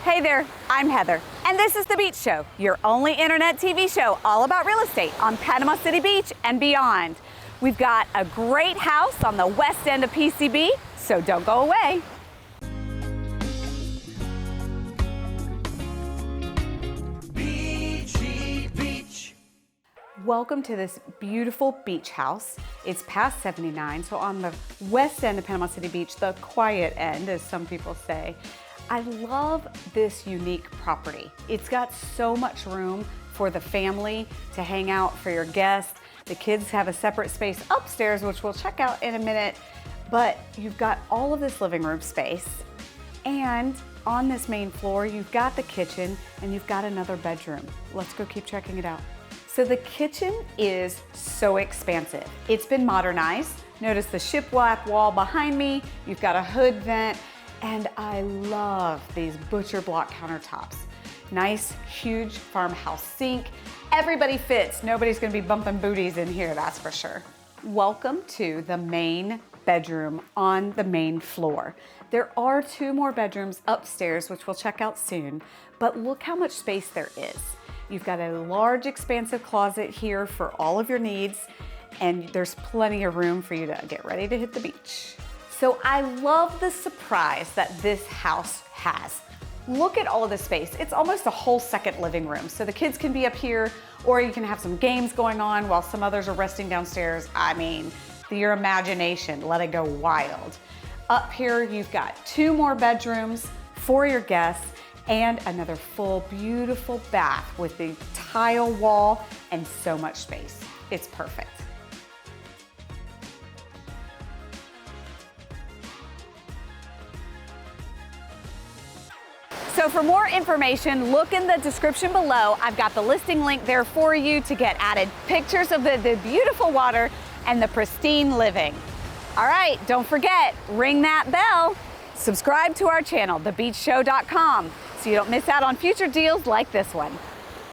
Hey there, I'm Heather, and this is The Beach Show, your only internet TV show all about real estate on Panama City Beach and beyond. We've got a great house on the west end of PCB, so don't go away. Beachy Beach. Welcome to this beautiful beach house. It's past 79, so on the west end of Panama City Beach, the quiet end, as some people say. I love this unique property. It's got so much room for the family to hang out, for your guests. The kids have a separate space upstairs, which we'll check out in a minute, but you've got all of this living room space. And on this main floor, you've got the kitchen and you've got another bedroom. Let's go keep checking it out. So the kitchen is so expansive. It's been modernized. Notice the shiplap wall behind me. You've got a hood vent. And I love these butcher block countertops. Nice, huge farmhouse sink. Everybody fits. Nobody's gonna be bumping booties in here, that's for sure. Welcome to the main bedroom on the main floor. There are 2 more bedrooms upstairs, which we'll check out soon, but look how much space there is. You've got a large, expansive closet here for all of your needs, and there's plenty of room for you to get ready to hit the beach. So I love the surprise that this house has. Look at all of this space. It's almost a whole second living room. So the kids can be up here, or you can have some games going on while some others are resting downstairs. I mean, your imagination, let it go wild. Up here, you've got 2 more bedrooms for your guests and another full, beautiful bath with the tile wall and so much space. It's perfect. So for more information, look in the description below. I've got the listing link there for you to get added pictures of the beautiful water and the pristine living. All right, don't forget, ring that bell. Subscribe to our channel, thebeachshow.com, so you don't miss out on future deals like this one.